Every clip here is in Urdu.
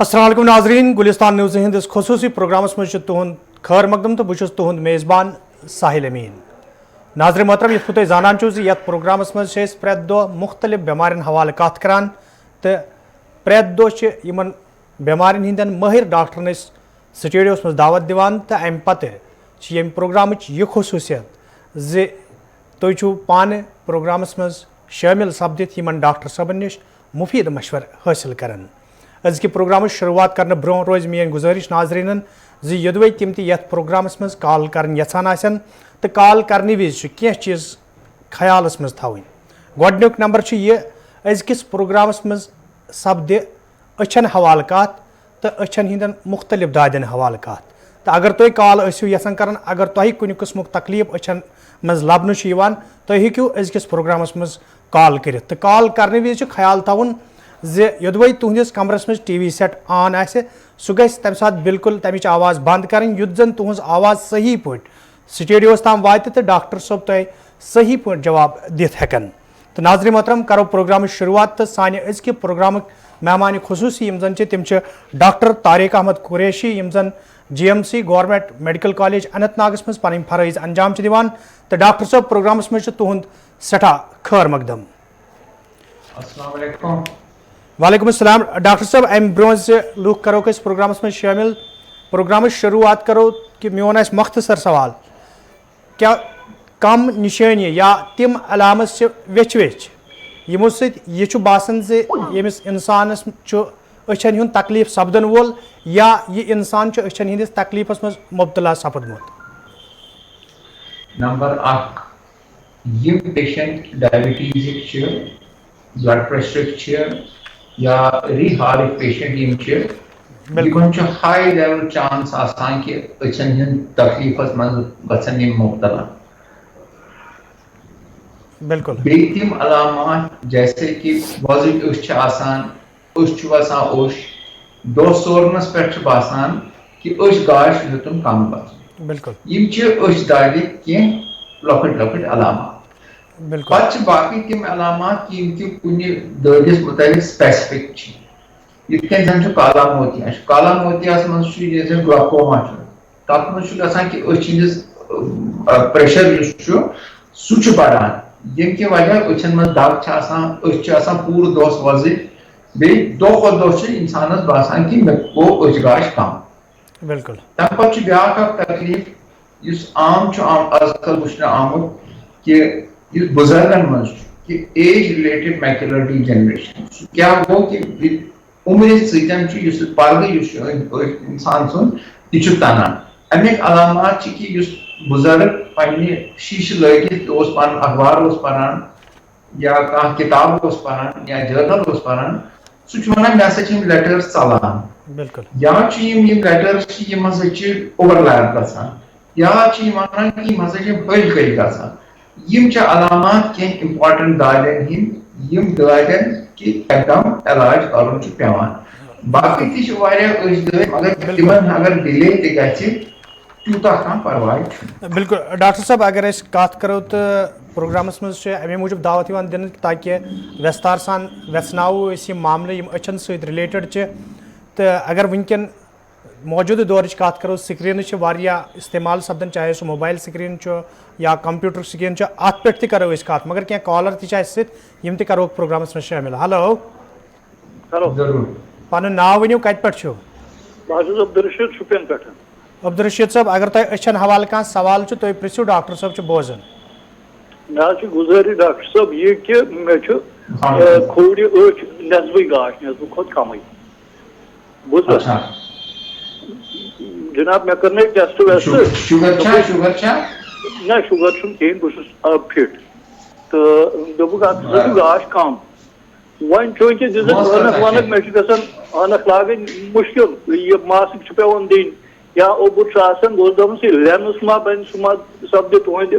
السلام علیکم ناظرین، گلستان نیوز ہندس خصوصی پروگرامس مجھ تہد خیر مقدم تو بہت تہد میزبان ساحل امین. ناظرین محترم، یت تھی زانان یت پروگرامس مز پریت دہ مختلف بیمارین حوالہ کت کران تو پریت دہ یمن بیمارین ہندین ماہر ڈاکٹرن سٹوڈیوس مز دعوت دیوان تو ام پتہ یم پروگرامچ یہ خصوصیت زِ تُہۍ چھِو پانہٕ پروگرامس مز شٲمِل سپدِتھ یمن ڈاکٹر صٲبن نش مفید مشور حٲصِل کران. أزکہِ پروگرامٕچ شروعات کرنہٕ برونٛہہ روزِ میٲنۍ گُزٲرِش ناظریٖنن زِ یوٚدوے تِم تہِ یتھ پروگرامس منٛز کال کرٕنۍ یژھان آسن تہٕ کال کرنہٕ وِزِ چھُ کینٛہہ چیٖز خیالس منٛز تھاوٕنۍ. گۄڈنیُک نمبر چھُ یہِ، أزکِس پروگرامس منٛز سپدِ أچھن حوالہٕ کتھ تہٕ أچھن ہٕنٛدٮ۪ن مختلف دادٮ۪ن حوالہٕ کتھ. تہٕ اگر تُہۍ کال ٲسِو یژھان کران، اگر تۄہہِ کُنہِ قٕسمُک تکلیٖف أچھن منٛز لبنہٕ چھُ یِوان، تُہۍ ہیٚکِو أزکِس پروگرامس منٛز کال کٔرِتھ. تہٕ کال کرنہٕ وِزِ چھُ خیال تھاوُن زِ یوٚدوے تُہنٛدِس کمرس منٛز ٹی وی سیٹ آن آسہِ، سُہ گژھِ تمہِ ساتہٕ بالکل تمِچ آواز بنٛد کرٕنۍ یُتھ زن تُہنٛز آواز صحیح پٲٹھۍ سٹوڈیوس تام واتہِ تہٕ ڈاکٹر صٲب تۄہہِ صحیح پٲٹھۍ جواب دِتھ ہٮ۪کن. تہٕ ناظریٖن محترم، کرو پروگرامٕچ شروعات تہٕ سانہِ أزکہِ پروگرامٕکۍ مہمان خصوٗصی یِم زن چھِ تِم چھِ ڈاکٹر طارق احمد قریشی، یِم زن GMC government medical college Anant ناگس منٛز پنٕنۍ فرٲیض انجام چھِ دِوان. تہٕ ڈاکٹر صٲب، پروگرامس منٛز چھُ تُہُنٛد سٮ۪ٹھاہ خٲر مقدم. السلام علیکم. وعلیکم السلام. ڈاکٹر صٲب، امہِ برونٛہہ زِ لُکھ کروکھ أسۍ پروگرامس منٛز شٲمِل، پروگرامٕچ شروعات کرو کہِ میون آسہِ مختصر سوال. کیٛاہ کم نِشٲنی یا تِم علامت چھِ ویٚچھِ ویٚچھِ یِمو سۭتۍ یہِ چھُ باسان زِ ییٚمِس انسانس چھُ أچھن ہُنٛد تکلیٖف سپدن وول یا یہِ انسان چھُ أچھن ہٕنٛدِس تکلیٖفس منٛز مبتلا سپدمُت؟ نمبر اکھ، یم پیشنٹ ڈائبٹیزک چھِ، بلڈ پریشرک چھِ یا ری ہارٹ پیشنٹ یم چھِ، یمن چھُ ہائی لیول چانس آسان کہ أچھن ہٕنٛدۍ تکلیٖفس منٛز گژھن یم مبتلا. بالکل. بیٚیہِ تِم علامات جیسے کہ وۄزٕلۍ أچھ چھِ آسان، أچھ چھُ وسان اوٚش، دۄہ سورنس پٮ۪ٹھ چھُ باسان کہ أچھ گاش ہیوٚتُن کم گژھُن. بالکل. یم چھِ أچھ دادِ کینٛہہ لۄکٕٹۍ لۄکٕٹۍ علامات. بالکل. پتہٕ چھِ باقٕے تِم علامات یِم تہِ کُنہِ دٲدِس مُتعلق سپیسفک چھِ. یِتھ کٔنۍ زن چھُ کالا موتیا چھُ، کالا موتیاہس منٛز چھُ ییٚلہِ زن گلاکوما چھُ، تتھ منٛز چھُ گژھان کہ أچھ ہٕنٛدِس پریشر یُس چھُ سُہ چھُ بڑان، ییٚمہِ کہِ وجہ أچھن منٛز دگ چھِ آسان، أچھ چھِ آسان پوٗرٕ دۄہس وۄزٕلۍ، بیٚیہِ دۄہ کھۄتہٕ دۄہ چھُ انسانس باسان کہ مےٚ گوٚو أچھ گاش کم. بالکل. تمہِ پتہٕ چھُ بیٛاکھ اکھ تکلیٖف یُس عام چھُ آز کل وٕچھنہٕ آمُت کہ یُس بُزرگن منٛز چھُ کہ ایج رِلیٹِڈ میکیولر ڈِجنریشن. سُہ کیٛاہ گوٚو کہ عمرِ سۭتۍ چھُ یُس پردٕ یُس چھُ أنٛدۍ پٔکۍ انسان سُنٛد یہِ چھُ تنان. امیِکۍ علامات چھِ کہ یُس بُزرگ پننہِ شیٖشہٕ لٲگِتھ اوس پنُن اخبار اوس پران یا کانٛہہ کِتاب اوس پران یا جرنل اوس پران، سُہ چھُ ونان مےٚ ہسا چھِ یِم لیٹٲرٕس ژلان. بالکل. یا چھِ یِم لیٹٲرٕس چھِ یِم ہسا چھِ اوور لیپ گژھان، یا چھِ یِم ونان کہ یِم ہسا چھِ بٔلۍ کٔلۍ گژھان. یم چھِ علامات کینٛہہ امپارٹنٹ دادٮ۪ن ہٕنٛدۍ، یم دادٮ۪ن کہ اقدام علاج کرُن چھُ پیوان. باقٕے تہِ چھِ واریاہ أچھ دٲدۍ، مگر تِمن اگر ڈِلے تہِ گژھِ تیوٗتاہ کانٛہہ پرواے چھُنہٕ. بالکل. ڈاکٹر صٲب، اگر أسۍ کتھ کرو تہٕ پروگرامس منٛز چھِ امے موٗجوٗب دعوت یِوان دِنہٕ تاکہِ ویستار سان ویژھناوو أسۍ یِم معاملہٕ یِم أچھن سۭتۍ رِلیٹڈ چھِ. تہٕ اگر وٕنکٮ۪ن موجوٗدٕ دورٕچ کتھ کرو، سکریٖنہٕ چھِ واریاہ استعمال سپدان، چاہے سُہ موبایل سکریٖن چھُ یا کمپیوٗٹر سکریٖن چھُ، اتھ پٮ۪ٹھ تہِ کرو أسۍ کتھ، مگر کینٛہہ کالر تہِ چھِ اسہِ سۭتۍ یِم تہِ کروکھ پروگرامس منٛز شٲمِل. ہیلو. پنُن ناو ؤنِو، کتہِ پٮ۪ٹھ چھِو؟ بہٕ حظ چھُس عبدالرشیٖد شُپین پٮ۪ٹھ. عبدالرشیٖد صٲب، اگر تۄہہِ أچھن حوالہٕ کانٛہہ سوال چھُ تُہۍ پرٛژھِو، ڈاکٹر صٲب چھُ بوزان. مےٚ حظ چھِ گُزٲرِش ڈاکٹر صٲب یہِ کہِ مےٚ چھُ کھوورِ أچھ نٮ۪صبٕے گاش، نٮ۪صبہٕ کھۄتہٕ کمٕے. بوٗز حظ جِناب، مےٚ کٔرنٲے ٹیسٹ ویسٹ. نہ شُگر چھُنہٕ کِہینۍ، بہٕ چھُس فِٹ تہٕ دوٚپُکھ اتھ ہسا چھُ گاش کم. وۄنۍ چوٗنٛکہِ دِژٕکھ عٲنکھ وٲنکھ، مےٚ چھُ گژھان عٲنکھ لاگٕنۍ مُشکِل، یہِ ماسٕک چھُ پیوان دِنۍ یا اوٚبُر چھُ آسان. بہٕ اوسُس دپان یہِ لینٕس ما بنہِ، سُہ ما سپدِ تُہنٛدِ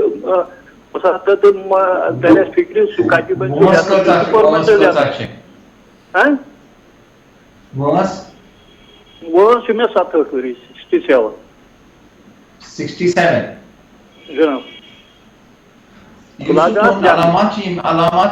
تہٕ ترِ اَسہِ فِکرِ سُہ کتہِ بنہِ. وٲنٛس چھِ مےٚ 67 ؤری، 67. جناب. علامات چھِ یِم علامات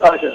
اچھا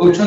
2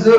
2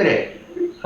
3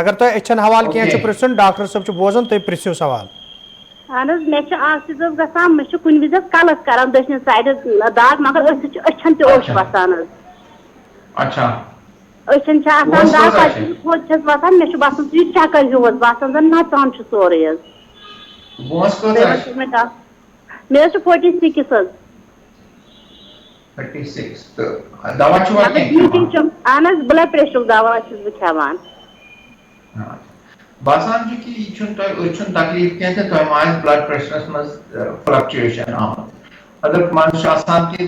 اگر تۄہہِ أچھن حوالہٕ کینٛہہ چھُ پرٛژھُن ڈاکٹر صٲب چھُ بوزان تُہۍ پرٛژھِو سوال. اہن حظ مےٚ چھُ اکھ چیٖز حظ گژھان مےٚ چھُ کُنہِ وِزِ حظ کَلس کران دٔچھنہِ سایڈٕ دگ مگر أچھن تہِ اوٚش وسان حظ. اچھا أچھن چھِ آسان دگ پَتہٕ تھوٚد چھَس وسان مےٚ چھُ باسان سُہ چکر ہیوٗ حظ باسان زن نژان چھُ سورُے حظ. مےٚ حظ چھُ 46 حظ. 36 تہٕ دوا چھُوا کھٮ۪وان؟ اہن حظ بلڈ پریشرُک دوا چھُس بہٕ کھٮ۪وان. باسان چھُ کہِ یہِ چھُنہٕ تۄہہِ أچھ چھُنہٕ تکلیٖف کینٛہہ تہٕ تۄہہِ ما آسہِ بلڈ پریشرس منٛز فلکچُیشن آمُت. اگر منٛزٕ چھُ آسان کہِ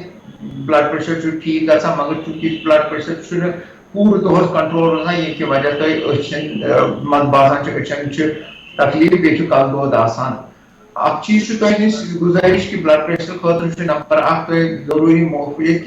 بلڈ پریشر چھُ ٹھیٖک گژھان مگر چوٗنٛکہِ بلڈ پریشر چھُنہٕ پوٗرٕ دۄہس کنٹرول روزان ییٚمہِ کہِ وجہ تۄہہِ أچھن منٛز باسان چھُ أچھن چھُ تکلیٖف بیٚیہِ چھُ کلہٕ دود آسان. اکھ چیٖز چھُ تۄہہِ نِش گُزٲرِش کہِ بلڈ پریشر خٲطرٕ چھُ نمبر اکھ تۄہہِ ضروٗری موقعہٕ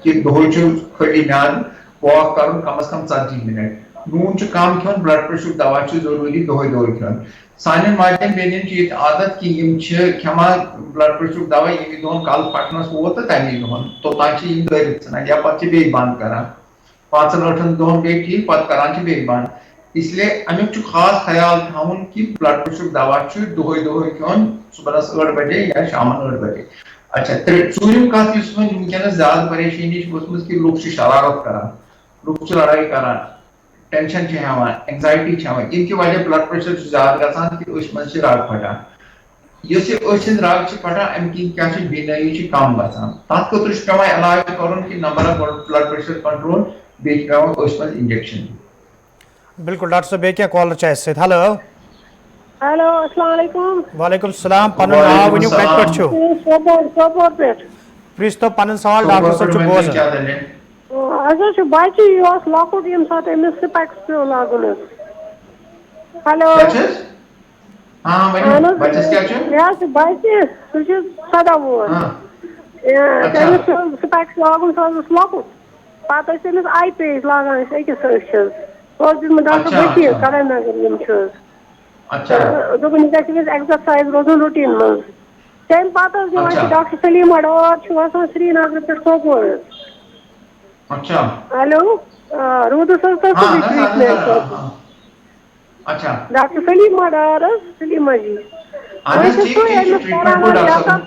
کہِ دۄہے چھُ خٲلی میادٕ واک کرُن کم از کم 40 منٹ. نوٗن چھُ کم کھیوٚن بلڈ پریشرُک دوا چھُ ضروٗری دۄہے دۄہے کھیوٚن. سانٮ۪ن ماجٮ۪ن بیٚنٮ۪ن چھُ ییٚتہِ عادت کہِ یِم چھِ کھٮ۪وان بلڈ پریشرُک دوا ییٚمہِ دۄہن کلہٕ پھٹنس ووت تہٕ تمی دۄہن توٚتام چھِ یِم دٲرِتھ ژھٕنان یا پتہٕ چھِ بیٚیہِ بنٛد کران 5-8 دۄہن گٔے ٹھیٖک پتہٕ کران چھِ بیٚیہِ بنٛد. اس لیے امیُک چھُ خاص خیال تھاوُن کہِ بلڈ پریشرُک دوا چھُ دۄہے دۄہے کھیوٚن صبحس 8 بجے یا شامن 8 بجے. اچھا ژوٗرِم کتھ یُس وۄنۍ وٕنکیٚنس زیادٕ پریشٲنی چھِ ؤژھمٕژ کہِ لُکھ چھِ شرارت کران لُکھ چھِ لڑٲے کران ٹینشن چھِ ہٮ۪وان اینگزایٹی چھِ ہٮ۪وان ییٚمہِ کہِ وجہ بلڈ پریشر چھُ زیادٕ گژھان کہِ أچھ منٛز چھِ رگ پھٹان. یۄس یہِ أچھ ہٕنٛز رگ چھِ پھٹان امہِ کِنۍ کیاہ چھِ بینٲیی چھِ کم گژھان تتھ خٲطرٕ چھُ پیٚوان علاج کرُن کہِ نمبر اکھ بلڈ پریشر کنٹرول بیٚیہِ چھُ پیٚوان أچھ منٛز انجیکشن. بالکل ڈاکٹر صٲب بیٚیہِ کینٛہہ کالر چھِ اَسہِ سۭتۍ. ہیلو ہیلو السلام علیکم. وعلیکم السلام. پنُن ناو ؤنِو کتہِ پٮ۪ٹھ چھُو؟ سوپور پٮ۪ٹھ. پرٛژھۍ تو پنُن سوال ڈاکٹر صٲب چھُ بوزان. اَسہِ حظ چھُ بچہِ یہِ اوس لۄکُٹ ییٚمہِ ساتہٕ أمِس سِپیکٕس پیوٚو لاگُن حظ. ہیلو اہن حظ مےٚ حظ چھُ بچہِ سُہ چھُ 17 وُہُر تٔمِس پیوٚو سِپیکٕس لاگُن سُہ حظ اوس لۄکُٹ پتہٕ ٲسۍ أمِس آی پیج لاگان أسۍ أکِس أچھ حظ. سُہ اوس دیُتمُت ڈاکٹر بشیٖر کرن نگر یِم چھِ حظ دوٚپُن یہِ گژھِ أمِس ایٚکزرسایز روزُن روٗٹیٖن منٛز. تمہِ پتہٕ حظ دِوان چھِ ڈاکٹر سلیٖما ڈار چھُ آسان سرینگرٕ پٮ۪ٹھ سوپور حظ. ہیلو روٗدُس حظ تۄہہِ سُے ٹریٖٹمینٹ ڈاکٹر سلیٖما ڈار حظ سلیٖما جی أسۍ چھِ سُے أمِس کران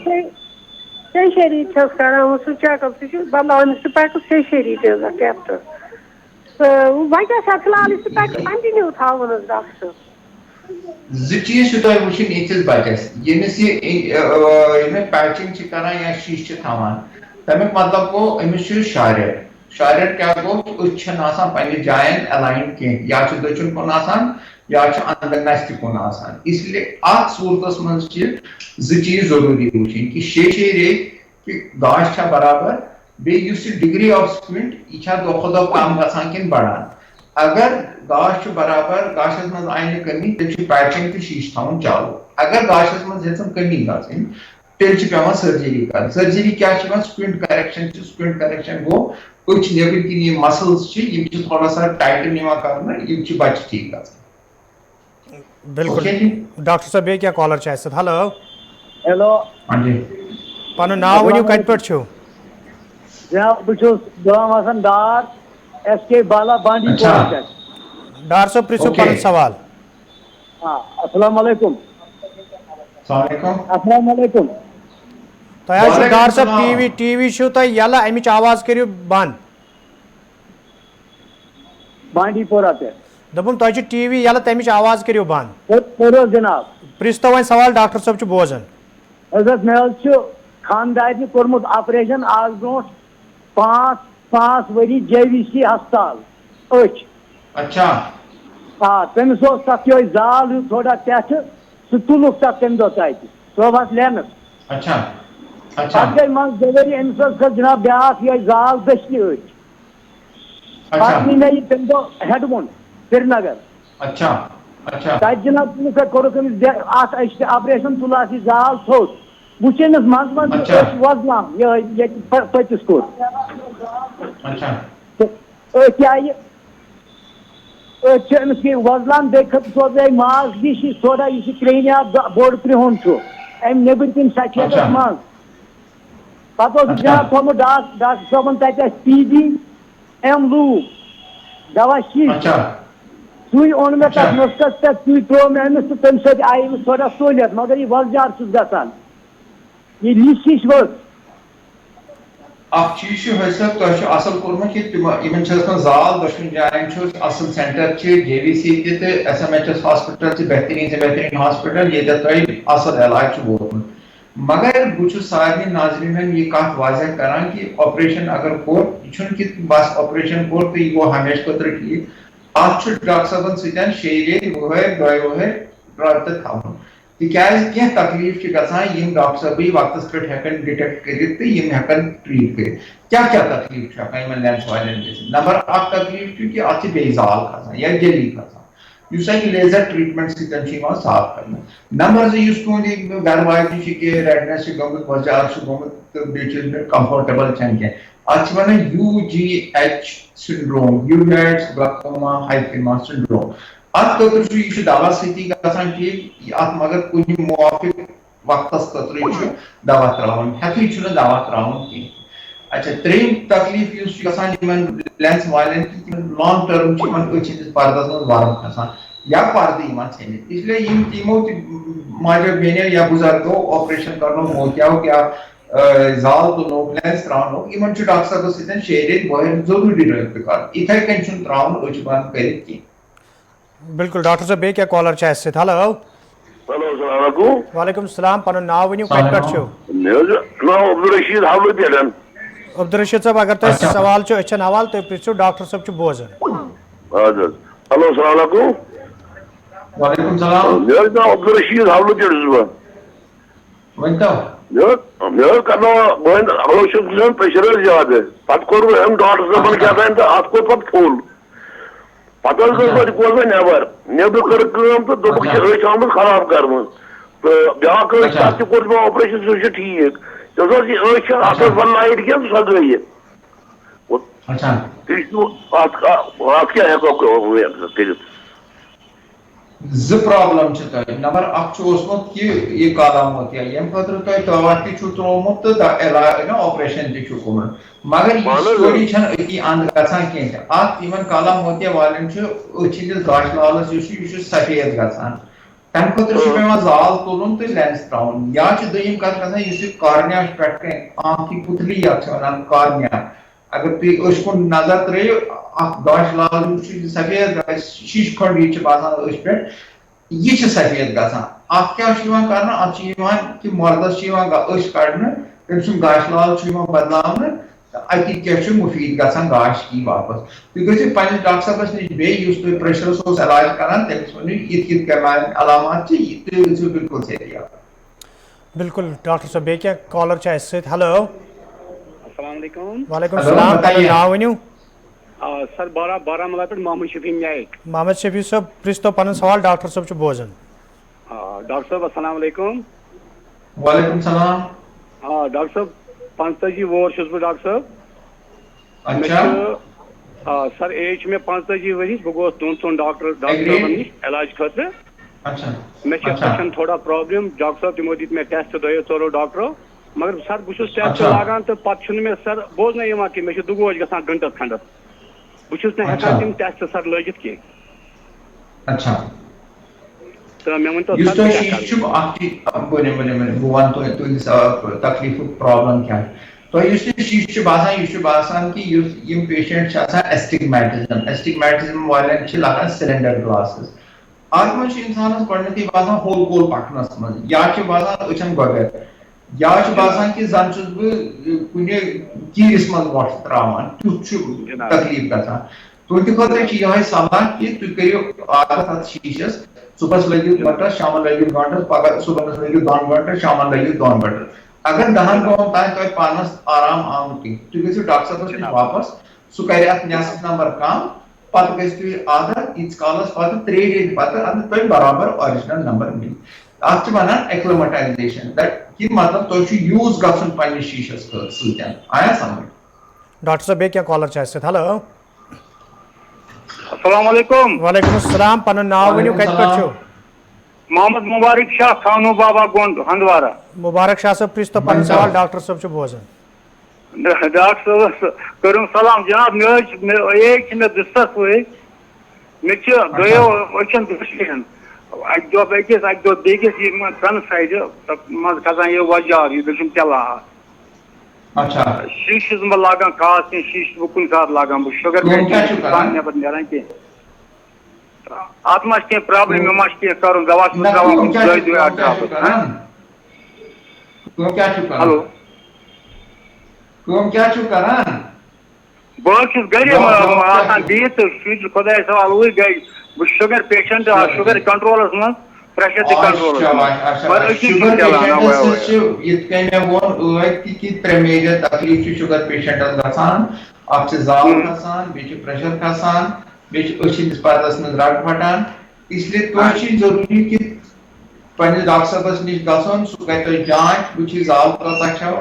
شیٚیہِ شیٚیہِ ریٚتۍ چھَس کران سُہ چیک اپ سُہ چھُ بدلاوان أمِس سِپیکٕس 6 ریٚتۍ حظ اَتھ ٹیسٹ. تہٕ وۄنۍ کیٛاہ چھِ اَتھ فِلحال یہِ سِپیکٕس کنٹِنیوٗ تھاوُن حظ ڈاکٹر صٲب. زٕ چیٖز چھِ تۄہہِ وٕچھِنۍ یِتھِس بچس ییٚمِس یہِ پیچِنگ چھِ کران یا شیٖشہٕ چھِ تھاوان تمیُک مطلب گوٚو أمِس چھُ شارٹ. شارٹ کیٛاہ گوٚو کہِ أچھ چھنہٕ آسان پننہِ جاین الاین کینٛہہ یا چھُ دٔچھُن کُن آسان یا چھُ انٛدر نستہِ کُن آسان. اس لیے اتھ صوٗرتس منٛز چھِ زٕ چیٖز ضروٗری وٕچھِنۍ کہِ 6 ریٚتۍ کہِ گاش چھا برابر بیٚیہِ یُس یہِ ڈگری آف سکوِنٹ یہِ چھا دۄہ کھۄتہٕ دۄہ کم گژھان کِنہٕ بڑان. اگر گاش چھُ برابر گاشس منٛز آیہِ نہٕ کٔمی تیٚلہِ چھُ پیچِنگ تہٕ شیٖشہٕ تھاوُن چالوٗ. اگر گاشس منٛز ہیٚژٕن کٔمی گژھٕنۍ تیٚلہِ چھِ پیٚوان سٔرجری کرٕنۍ. سٔرجری کیٛاہ چھِ یِوان سکوِنٹ کریکشن چھِ سکوِنٹ کریکشن گوٚو أچھ نیٚبٕرۍ کِنۍ یِم مسلز چھِ یِم چھِ تھوڑا سا ٹایٹن یِوان کرنہٕ یِم چھِ بچہِ ٹھیٖک گژھان. بالکل ڈاکٹر صٲب بیٚیہِ کیٛاہ کالر چھِ اَسہِ سۭتۍ. ہیلو ہیلو پنُن ناو ؤنِو کتہِ پٮ۪ٹھ چھُو؟ جناب بہٕ چھُس گام آسان ڈار ایس کے بالا بانڈی پورہ پٮ۪ٹھ. ڈار صٲب پرٛژھِو پنُن سوال. السلام علیکم. السلام علیکم. تۄہہِ حظ چھُ ڈار صٲب ٹی وی چھُو تۄہہِ یَلہٕ اَمِچ آواز کٔرِو بنٛد. بانڈی پورہ پٮ۪ٹھ. دوٚپُن تۄہہِ چھُ ٹی وی یَلہٕ تَمِچ آواز کٔرِو بنٛد. کٔرِو جناب. پرٛژھۍ تو وۄنۍ سوال ڈاکٹر صٲب چھُ بوزان. حضرت مےٚ حظ چھُ خانٛدارنہِ کوٚرمُت آپریشن آز برونٛٹھ 5 ؤری جے وی سی ہسپتال أچھ. تٔمِس اوس تتھ یِہوے زال ہیوٗ تھوڑا پٮ۪ٹھٕ سُہ تُلُکھ تتھ تمہِ دۄہ تتہِ صوبس لینس. پتہٕ گٔے منٛزٕ 2 ؤری أمِس حظ کھٔژ جناب بیٛاکھ یِہوے زال دٔچھنہِ أچھ. پتہٕ نی مےٚ یہِ تمہِ دۄہ ہیڈوُن سرینگر. تتہِ جناب کوٚرُکھ أمِس اتھ أچھ آپریشن تُلہٕ یہِ زال تھوٚد وۄنۍ چھِ أمِس منٛزٕ منٛزٕ أچھ وۄزلان یِہوے ییٚتہِ پٔتِس کُن. أتھۍ آیہِ أتھۍ چھِ أمِس وۄزلان بیٚیہِ کھٔژ سیوٚدُے ماز ہِش یُس تھوڑا یُس یہِ کرٛیہنہِ بوٚڑ کرٛہُن چھُ اَمہِ نیٚبٕرۍ کِنۍ سفیدس منٛز. پتہٕ اوسُکھ جناب تھوٚمُت ڈاکٹر صٲبن تتہِ اَسہِ پی بی ایم لوٗپ دوا شیٖشہٕ سُے اوٚن مےٚ تَتھ نُسخَس پٮ۪ٹھ سُے ترٛوو مےٚ أمِس تہٕ تَمہِ سۭتۍ آیہِ أمِس تھوڑا سہوٗلیت مگر یہِ وۄزجار چھُس گژھان یہِ لِش ہِش ؤژھ. اکھ چیز حضرت تہ اصل کورمت کہ زال دشوین جائن اصل سینٹر جے وی سی تہ S M H S hospital بہترین سے بہترین ہاسپٹل یہ تہ اصل علاج ووتمت مگر بہت سارے ناظرین یہ کت واضح کران کہ آپریشن اگر کور یہ کہ بس آپریشن کور تو یہ گو ہمیشہ خطر ٹھیک ات ڈاکٹر صاحبن ستین 6 ریت وہر 2 وہر رابطہ تھاون تکیاز کینٛہہ تکلیف گژھان یم ڈاکٹر صٲبٕے وقتس پٮ۪ٹھ ہٮ۪کن ڈِٹیکٹ کٔرِتھ تہٕ یم ہٮ۪کن ٹریٖٹ کٔرِتھ کیٛاہ کیٛاہ تکلیف چھُ ہٮ۪کان یمن لینس والٮ۪ن گٔژھِتھ نمبر اکھ تکلیف چھُ کہِ اتھ چھِ بیٚیہِ زال کھسان یا جلی کھسان یُس اکہِ لیزر ٹریٖٹمنٹ سۭتۍ چھُ یِوان صاف کرنہٕ نمبر 2 یُس تُہُنٛد یہِ گرٕ واجنہِ چھِ کہِ ریڈنس چھُ گوٚمُت وۄزجار چھُ گوٚمُت تہٕ بیٚیہِ چھُ نہٕ کمفٲٹیبل چھنہٕ کینٛہہ اتھ چھِ ونان UGH syndrome Uriar's glaucoma hyphema syndrome ات خاطر یہ دوا سۭتی گژھان ٹھیک ات مگر کُنہِ موافق وقتس خٲطرٕ دوا تراوان ہٮ۪کھٕے چھُنہٕ دوا تراوُن کینٛہہ اچھا ترٛیٚیِم تکلیف یُس چھُ گژھان یِمن لینس والٮ۪ن کہِ لانگ ٹٔرم چھِ یِمن أچھ ہٕنٛدِس پردس منٛز ورم کھسان یا پردٕ یِوان ژھیٚنِتھ اس لیے یِم تِمو تہِ ماجو بیٚنیو یا بُزرگو آپریشن کرنو موقعو کیٛاہ زال تُلنوکھ لینس تراونوکھ یِمن چھُ ڈاکٹر صٲبس سۭتۍ 6 ریٚتۍ وٲحد ضروٗری رٲبطہٕ کرُن یِتھے کٔنۍ چھُنہٕ تراوُن أچھ بنٛد کٔرِتھ کینٛہہ. بالکل ڈاکٹر صاحب بیٚیہِ کیٛاہ کالر چھِ اَسہِ سۭتۍ ہیلو السلام علیکم. وعلیکم السلام پنُن ناو ؤنِو کتہِ پٮ۪ٹھ چھِو ناو عبدالرشید حولہٕ پٮ۪ٹھ. عبدالرشید صٲب اگر تۄہہِ سوال چھُ أچھن حوالہٕ تُہۍ پرٛژھِو ڈاکٹر صٲب چھُ بوزان. اَدٕ حظ ہیلو السلام علیکم. وعلیکم السلام. مےٚ حظ ناو عبدالرشید حولہٕ پٮ۪ٹھ چھُس بہٕ. ؤنۍتو. مےٚ حظ کرنوو بہٕ حظ چھُس گژھان پریشر حظ زیادٕ پتہٕ کوٚر بہٕ أمۍ ڈاکٹر صٲبن کیٛاہ تام تہٕ اتھ کوٚر پتہٕ فُل پتہٕ حظ گوٚو بہٕ نٮ۪بر کٔر کٲم تہٕ دوٚپُکھ یہِ أچھ آمٕژ خراب کٔرمٕژ تہٕ بیٛاکھ أچھ تتھ تہِ کوٚر مےٚ آپریشن سُہ چھُ ٹھیٖک یۄس حظ یہِ أچھ چھِ اتھ ٲس وۄنۍ لایٹ کینٛہہ سۄ گٔیہِ تُہۍ چھِو اتھ کیٛاہ ہٮ۪کو کٔرِتھ. زٕ پرابلم چھِ تۄہہِ نمبر اکھ چھُ اوسمُت کہِ یہِ کالا موتیا ییٚمہِ خٲطرٕ تۄہہِ دوا تہِ چھُو ترٛوومُت تہٕ آپریشن تہِ چھُ گوٚمُت مگر یہِ سٹوری چھنہٕ أتی اند گژھان کینٛہہ اتھ یِمن کالا موتیا والٮ۪ن چھُ أچھ ہٕنٛدِس گاشہٕ لالس یُس چھُ یہِ چھُ سفید گژھان تمہِ خٲطرٕ چھُ پیٚوان زال تُلُن تہٕ لینس تراوُن یا چھِ دوٚیِم کتھ گژھان یُس یہِ کارنیا چھُ پٮ۪ٹھٕ کَنہِ آنکھ کی پُتھلی یتھ چھِ ونان کارنیا اگر تُہۍ أچھ کُن نظر ترٲیِو اکھ گاشہٕ لال یُس چھُ سفید شیٖشہٕ کھٔنٛڈ یہِ چھِ باسان أچھ پٮ۪ٹھ یہ سفید گژھان اتھ کیٛاہ چھُ یِوان کرنہٕ اتھ چھُ یِوان کہِ مردس چھُ یِوان أچھ کڑنہٕ تٔمۍ سُنٛد گاشہٕ لال چھُ یِوان بدلاونہٕ تہٕ اتی کیٛاہ چھُ مُفیٖد گژھان گاش یی واپس تُہۍ گٔژھِو پننِس ڈاکٹر صٲبس نِش بیٚیہِ یُس تۄہہِ پریشرس اوس علاج کران تٔمِس ؤنِو یِتھ یِتھ کیٛاہ علامات چھِ تُہۍ گٔژھِو بالکل صحت یاب. بالکل ڈاکٹر صٲب بیٚیہِ کیٛاہ کالر چھِ اَسہِ سۭتۍ ہیلو السلام علیکم. وعلیکم السلام پنُن ناو ؤنِو. سر بارہمولہ پٮ۪ٹھ محمد شفیع نایک. محمد شفیع صٲب پرٛژھتو پنُن سوال ڈاکٹر صٲب چھُ بوزان. ڈاکٹر صٲب السلام علیکم. وعلیکم السلام. ڈاکٹر صٲب 45 وُہُر چھُس بہٕ ڈاکٹر صٲب. مےٚ چھُ سر ایج چھِ مےٚ 45 ؤرِش بہٕ گوٚوُس دۄن ژۄن ڈاکٹر صٲبن نِش علاج خٲطرٕ مےٚ چھِ أچھن تھوڑا پرابلم ڈاکٹر صٲب تِمو دِتۍ مےٚ ٹیسٹ 2-4 ڈاکٹرو مگر سر بہٕ چھُس ٹیسٹ لاگان تہٕ پتہٕ چھُنہٕ مےٚ سر بوزنٕے یِوان کہِ مےٚ چھُ دُگوش گژھان گنٹس کھنڈس بہٕ چھُس نہٕ ہٮ۪کان تِم ٹیسٹ سر لٲگِتھ کینٛہہ. تہٕ مےٚ ؤنۍتو یُس تۄہہِ شیٖشہٕ چھُ اکھ بہٕ وَنہٕ تۄہہِ تُہٕنٛدِس تکلیٖفُک پرابلم کیٛاہ تۄہہِ یُس یہِ شیٖشہٕ چھُ باسان یہِ چھُ باسان کہِ یِم پیشنٹ چھِ آسان ایسٹِگمیٹِزم والٮ۪ن چھِ لگان سِلینڈر گلاسز اتھ منٛز چھُ انسانس گۄڈٕنیتھٕے باسان ہول گول پکنس منٛز یا چھُ باسان أچھن گۄبیر یا چھُ باسان کہِ زن چھُس بہٕ کُنہِ کیٖرِس منٛز وۄٹھ تراوان تیُتھ چھُ تکلیٖف گژھان تُہنٛدِ خٲطرٕ چھِ یِہوے صلاح کہِ تُہۍ کٔرِو عادت اتھ شیٖشس صبحس لٲگِو گنٹس شامن لٲگِو گنٹس پگہہ صبحس لٲگِو 2 گنٹن شامن لٲگِو 2 گنٹن اگر 10 دۄہن تانۍ تۄہہِ پانس آرام آو نہٕ کینٛہہ تُہۍ گٔژھِو ڈاکٹر صٲبس نِش واپس سُہ کرِ اتھ نٮ۪صف نمبر کم پتہٕ گژھِ تُہۍ عادت ییٖتِس کالس پتہٕ 3 ریٚتۍ پتہٕ اَدٕ تۄہہِ برابر آرجنل نمبر مِلہِ اتھ چھِ ونان ایکلِمیٹایزیشن یہِ مطلب تۄہہِ چھُ یوٗز گژھُن پننِس شیٖشس سۭتۍ آیا سمجھ. ڈاکٹر صٲب بیٚیہِ کیٛاہ کالر چھِ اَسہِ سۭتۍ ہیلو السلام علیکم. وعلیکم السلام پنُن ناو ؤنِو کتہِ پٮ۪ٹھ چھِو. محمد مبارک شاہ خانو بابا گونڈ ہندوارا. مبارک شاہ صٲب پرٛژھتو پنُن سوال ڈاکٹر صٲب چھُ بوزان. ڈاکٹر صٲبس کٔرِو سلام جناب مےٚ ایج چھِ مےٚ 200 ؤرِش مجھے دو وچن دشن اکہ دہ بیس اکہ دہ بیس یہ تن سائڈ مز کھسان یہ وجہ یہ دشن چلان اچھا شیشہ بہ لاگان خاص کی شیشہ بہ کن سات لاگان بہ شوگر نبر نیران کی ات ما کی پرابلم ما کی کرن دوا ہلو بہت گھر آسان بہت تو خدا سوال اوی گئی بہ شوگر پیشنٹ شوگر کنٹرولس من پریشر تہ کنٹرولس ترے میجر تکلیف شوگر پیشنٹس گژھان اکھ زال کھسان بیٚیہِ پریشر کھسان بیٚیہِ أچھِس پردس منٛز رگ پھٹان اس لیے تۄہہِ ضروٗری کہِ پننس ڈاکٹر صٲبس نِش گژھُن سُہ کرِ تۄہہِ جانچ وٕچھِ زال کۭژاہ چھو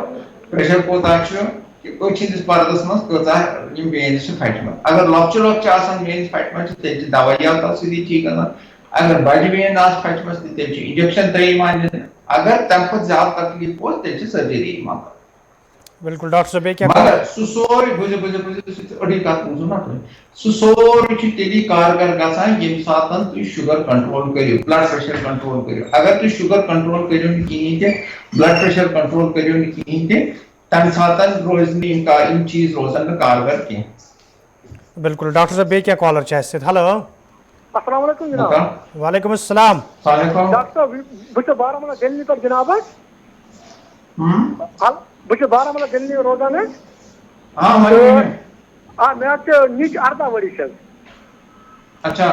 پریشر کوتاہ چھُ أچھِس پردس منٛز کۭژاہ یِم وینز چھِ پھٹمژٕ اگر لۄکچہِ لۄکچہِ آسان وینز پھٹمژٕ تیٚلہِ چھِ دوٲیات تتھ سۭتی ٹھیٖک گژھان اگر بجہِ وین آسہِ پھٹمژ تہٕ تیٚلہِ چھِ انجکشن تہِ یِوان دِنہٕ اگر تمہِ کھۄتہٕ زیادٕ تکلیف اوس تیٚلہِ چھِ سرجری یِوان کرنہٕ بالکل ڈاکٹر صاحب کیا مگر سُہ سورُے بوٗزِو أڑٕے کتھ بوٗزِو نا تُہۍ سُہ سورُے چھُ تیٚلی کارگر گژھان ییٚمہِ ساتہٕ تُہۍ شُگر کنٹرول کٔرِو بلڈ پریشر کنٹرول کٔرِو اگر تُہۍ شُگر کنٹرول کٔرِو نہٕ کِہیٖنۍ تہِ بلڈ پریشر کنٹرول کٔرِو نہٕ کِہیٖنۍ تہِ تمہِ ساتہٕ روزِ نہٕ یِم چیٖز روزن نہٕ کارگر کینٛہہ بالکل ڈاکٹر صاحب بیٚیہِ کیٛاہ کالر چھِ اَسہِ سۭتۍ ہیلو السلام علیکم جناب وعلیکم السلام ڈاکٹر صاحب بہٕ چھُس بارہمولہ دِلہِ پٮ۪ٹھ جناب بہٕ چھُس بارہمولہ دِلہِ روزان حظ مےٚ حظ چھِ نِچ 18 ؤری چھَس اچھا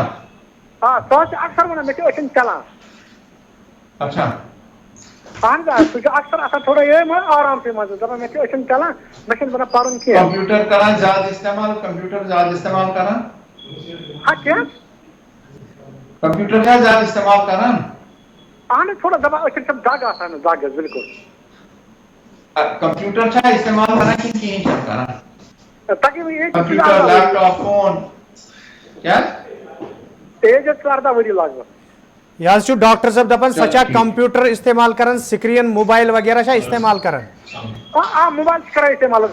سُہ حظ چھِ اکثر ونان مےٚ چھِ أچھن چلان اچھا اہن حظ سُہ چھُ اکثر آسان تھوڑا یِہوٚے مگر آرامسٕے منٛز دپان مےٚ چھِ أچھن چلان مےٚ چھُنہٕ بنان پرُن کینٛہہ کمپیوٹر کران زیادٕ استعمال کران کیٛاہ کمپیوٹر چھا زیادٕ استعمال کران اہن حظ تھوڑا دپان أچھن چھم دگ آسان دگ حظ بالکل کمپیوٹر چھا استعمال کران کِنہٕ کِہیٖنۍ چھُنہٕ کران تقریباً کمپیوٹر لیپ ٹاپ فون کیٛاہ ایج حظ چھِ 18 ؤری لگ بگ یہ حظ چھُ ڈاکٹر صٲب دپان سۄ چھا کمپیوٹر استعمال کران سکرین موبائل وغیرہ چھا استعمال کران موبائل چھِ کران استعمال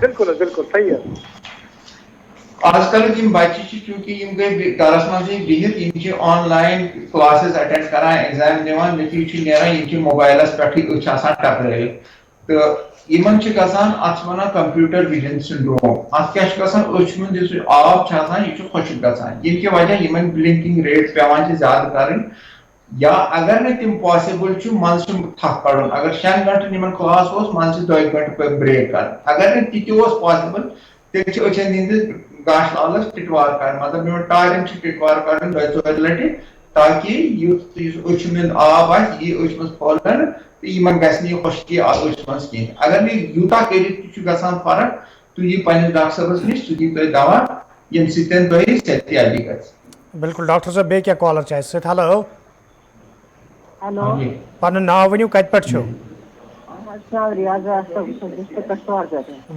بالکل بالکل صحیح حظ آج کل یِم بچہِ چھِ چوٗنٛکہِ یِم گٔے گرس منٛزٕے بِہِتھ یِم چھِ آن لاین کلاسز اٹینڈ کران ایگزام دِوان نتیجہِ چھُ نیران یِم چھِ موبائلس پٮ۪ٹھٕے أچھ آسان ٹکرٲیِتھ تہٕ یِمن چھِ گژھان اتھ چھِ ونان کمپیوٹر وِجن سنڈروم اتھ کیاہ چھُ گژھان أچھ ہُنٛد یُس آب چھُ آسان یہِ چھُ خۄشٕک گژھان ییٚمہِ کہِ وجہ یِمن بلنکِنگ ریٹس پیوان چھِ زیادٕ کرٕنۍ یا اگر نہٕ تِم پاسبل چھُ منٛزٕ چھُ تھکھ کڑُن اگر 6 گنٹن یِمن کلاس اوس منٛزٕ چھِ 2 گنٹہٕ بریک کرٕنۍ اگر نہٕ تہِ تہِ اوس پاسبل تیٚلہِ چھِ أچھن ہٕنٛدِس گاش لالس ٹِٹوار کرٕنۍ مطلب میون ٹارٮ۪ن چھِ ٹِٹوار کرٕنۍ 2-4 لٹہِ تاکہِ یُس أچھ ہُنٛد آب آسہِ یہِ أچھ منٛز پھٔہلنہٕ تہٕ یِمن گژھِ نہٕ یہِ خۄشکی أچھ منٛز کِہیٖنۍ اگر نہٕ یوٗتاہ کٔرِتھ تہِ چھُ گژھان فرق تُہۍ یِیِو پننِس ڈاکٹر صٲبس نِش سُہ دِیہِ تۄہہِ دوا ییٚمہِ سۭتۍ تۄہہِ صحتیابی گژھِ بالکل ڈاکٹر صٲب بیٚیہِ کیٛاہ کالر چھِ اَسہِ سۭتۍ ہیلو ہیلو پنُن ناو ؤنِو کتہِ پٮ۪ٹھ چھِو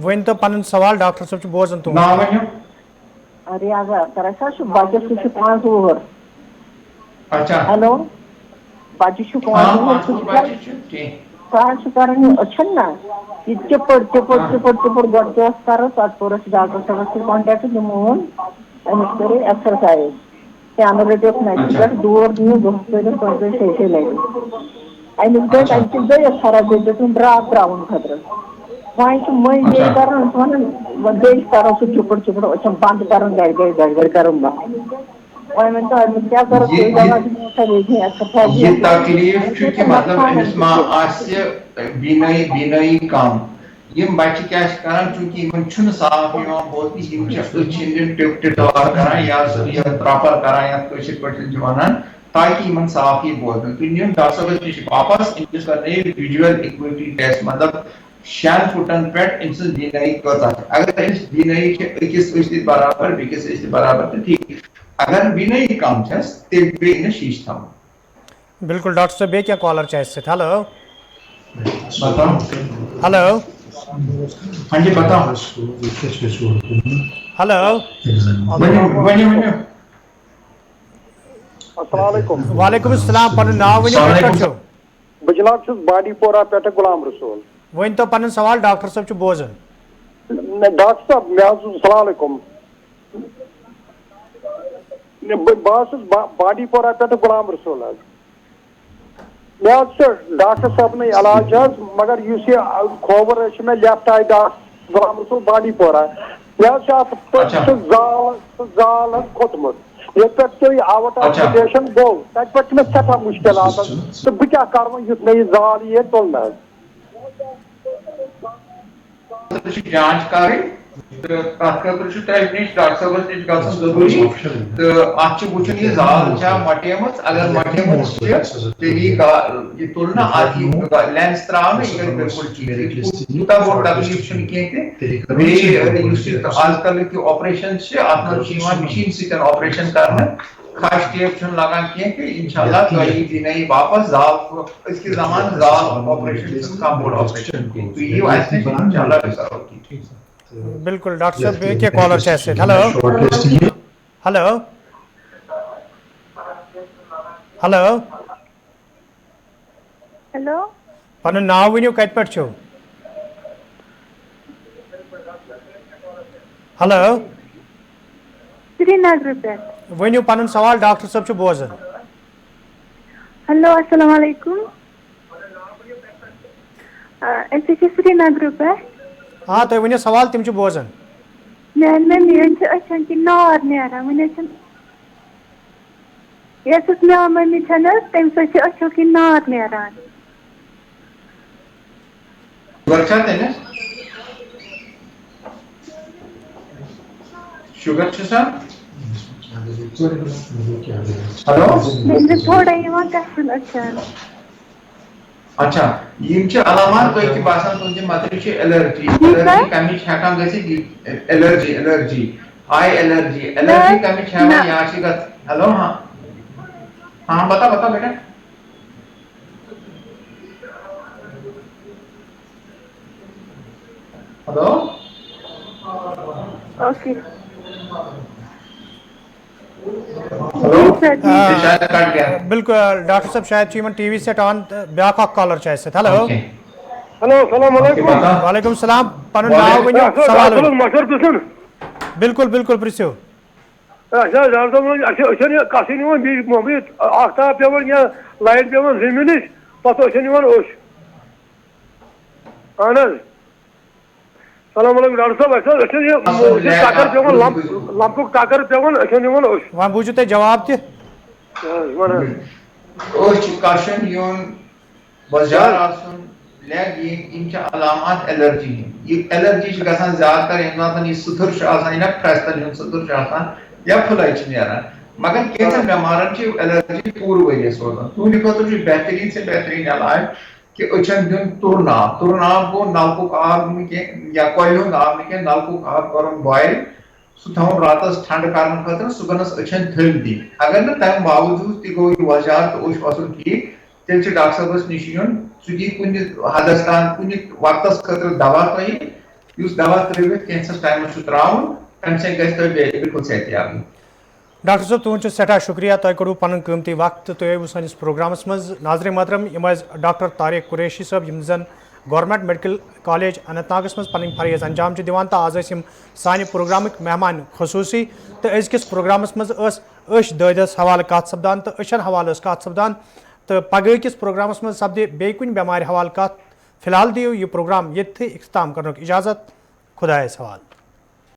ؤنۍتو پنُن سوال ڈاکٹر صٲب چھُ بوزان تُہُنٛد ریاض اختر اَسہِ حظ چھُ بچس سُہ چھُ 5 وُہُر ہیلو بچہِ چھُ 5 وُہُر سُہ حظ چھُ کران یہِ أچھن نا یہِ ٹِپٕڑ گۄڈٕ کیٛاہ اوس کران پتہٕ کوٚر اَسہِ ڈاکٹر صٲبس سۭتۍ کانٹیکٹ تِمو ووٚن أمِس کٔرِو ایکسرسایز کیٛاہ رٔٹِکھ نَتہِ پٮ۪ٹھ دور دِیِو دۄہس کٔرِو 5-6 لٹہِ أمِس گٔے تَمہِ سۭتۍ گٔے فرق بیٚیہِ دیُتُن ڈراپ تراوُن خٲطرٕ وۄنۍ چھُ مٔنٛزۍ بیٚیہِ کران ونان بیٚیہِ کرو سُہ ٹِپٕڑ أچھن بنٛد کرُن گڑِ کرُن بنٛد وۄنۍ ؤنۍتو أمِس کیٛاہ کرو تُہۍ دوا دِمو ایکسرسایز یہِ تکلیٖف چھُ کہِ مطلب أمِس ما آسہِ بینٲیی کم یِم بچہِ کیٛاہ چھِ کران چوٗنٛکہِ یِمن چھُنہٕ صاف یِوان بوزنہٕ یِم چھِ أچھ ہٕنٛدٮ۪ن ٹِٹوار کران یا پراپر کران یتھ کٲشِر پٲٹھۍ چھِ ونان تاکہِ یِمن صاف یی بوزنہٕ تُہۍ نِیِو ڈاکٹر صٲبس نِش واپس أمِس کرنٲیِو وِجوَل اِکوِٹی ٹیسٹ مطلب 6 فُٹن پٮ۪ٹھ أمۍ سٕنٛز بینٲیی کۭژاہ چھِ اگر أمِس بینٲیی چھِ أکِس أچھ تہِ برابر بیٚکِس أچھ تہِ برابر تہٕ ٹھیٖک اگر بینٲیی کم چھس تیٚلہِ پیٚیہِ نہٕ شیٖشہٕ تھاوُن بالکل ڈاکٹر صٲب بیٚیہِ کیٛاہ کالر چھِ اَسہِ سۭتۍ ہیلو ہیلو ہاں جی بتاؤ ہیلو السلام علیکم وعلیکم السلام پنُن ناو ؤنِو کتہِ پٮ۪ٹھ چھِو بہٕ جناب چھُس بانڈی پورہ پٮ۪ٹھٕ غلام رسول ؤنۍتو پنُن سوال ڈاکٹر صٲب چھُ بوزان ڈاکٹر صٲب مےٚ حظ السلام علیکم بہت بانڈی پورہ پہ غلام رسول مے ڈاکٹر صاحب علاج مگر یہ کھوور میں لیفٹ آئی ڈاکٹر غلام رسول بانڈی پورہ مے زال کھوتمت یہ پہ تھی آؤٹ آف سٹیشن گو تک پہ مے سٹھا مشکلات تو بہ کیا کر یُتھ مے یہ زال یہ تلنا جانچ کریں تک خاطر تمہیں نش ڈاکٹر صاحبس نش گھن ضروری تو ات وچن یہ زال مٹیم اگر مٹیم تیل یہ تلنا ات لینس تراؤن یہ بالکل ٹھیک یوتہ بوڑ تکلیف بیس آج کل آپریشن ات مشین سۭتۍ آپریشن کرنا خاص ٹیپ لگان کی انشاءاللہ تھی دی نئی واپس زال اس کے زمان زال آپریشن کا بوڑ آپریشن تو یہ ایسے انشاءاللہ کرو بالکل ڈاکٹر صاحب ایک کالر ایسے ہلو ہلو ہلو ہیلو پن ناو ؤنِو کتہِ پٮ۪ٹھ چھِو ہلو سری نگر پہ ؤنِو پنُن سوال ڈاکٹر صٲب چھُ بوزان ہیلو السلام علیکم أسۍ چھِ سری نگر پہ ہاں تُہۍ ؤنِو سوال تِم چھِ بوزان میٛانہِ مٔمی چھِ أچھن کِنۍ نار نیران وٕنہِ چھِنہٕ یۄس أسۍ میٛٲنۍ مٔمی چھَنہٕ حظ تَمہِ سۭتۍ چھِ أچھو کِنۍ نار نیران شوگر چھُسا مےٚ چھِ تھوڑا یِوان گژھُن أچھن اچھا یم علامات تھی باسان تہذی مطلب الرجی الرجی کمچ ہیکان گھت الرجی الرجی آئی الرجی الرجی کمچ ہیکان یا ہلو ہاں ہاں بتا بتا بیٹا ہلو اوکے بالکل ڈاکٹر صاحب شاید ٹی وی سیٹ آن بیاکھ اکھ کالر ایسے ہلو ہلو السلام علیکم وعلیکم السلام پنُن ناو ؤنِو سوال ؤنِو مشور پرژھُن بالکل بالکل پرژھِو ڈاکٹر صٲب أچھن کسی نِوان بیٚیہِ آفتاب پیوان یا لایٹ پیوان زٔمیٖنٕچ پتہٕ أچھن یِوان اوٚش اہن حظ السلام علیکم ڈاکٹر صٲب أچھن یہِ ٹکر پیوان لمپُک ٹکر پیوان أچھن یِوان اوٚش وۄنۍ بوٗزِو تُہۍ جواب تہِ اوش کشن یون بازار آسن لیگ یم علامات الرجی یہ الرجی گژھان زیادہ تر یم ساتن یہ ستھر آسان یا پھرستن ہند ستھر آسان یا پھلائی نیران مگر کینژن بیمارن الرجی پور ؤریس روزان تہندِ خٲطرٕ بہترین سے بہترین علاج کہ أچھن دیُن تُرُن آب گوٚو نلکُک آب نہٕ کینٛہہ یا کۄلہِ ہُنٛد آب نہٕ کینٛہہ نلکُک آب کرُن بویل سُہ تھاوُن راتس ٹھنڈٕ کرنہٕ خٲطرٕ صُبحنس أچھن تھٔلۍ دِنۍ اگر نہٕ تمہِ باوجوٗد تہِ گوٚو یہِ وجہ تہٕ اوٚش وسُن ٹھیٖک تیٚلہِ چھُ ڈاکٹر صٲبس نِش یُن سُہ دِی کُنہِ حدس تام کُنہِ وقتس خٲطرٕ دوا تۄہہِ یُس دوا ترٛٲوِتھ کینٛژھس ٹایمس چھُ ترٛاوُن تمہِ سۭتۍ گژھِ تۄہہِ بِلکُل صحت یابی ڈاکٹر صٲب تُہُنٛد چھُ سٮ۪ٹھاہ شُکریہ تۄہہِ کوٚڑوٕ پنُن قۭمتی وقت تہٕ تُہۍ آیوٕ سٲنِس پروگرامس منٛز ناظرین محترم یِم ٲسۍ ڈاکٹر طارق قُریشی صٲب یِم زن گورمنٹ میڈیکل کالیج اننت ناگس منٛز پنٕنۍ فرٲیض انجام چھِ دِوان تہٕ آز ٲسۍ یِم سانہِ پروگرامٕکۍ مہمان خصوٗصی تہٕ أزکِس پروگرامس منٛز ٲس أچھ دٲدِس حوالہٕ کتھ سپدان تہٕ أچھن حوالہٕ ٲس کتھ سپدان تہٕ پگہہ کِس پروگرامس منٛز سپدِ بیٚیہِ کُنہِ بٮ۪مارِ حوالہٕ کتھ فی الحال دِیِو یہِ پروگرام ییٚتھٕے اختتام کرنُک اجازت خۄدایس حوالہٕ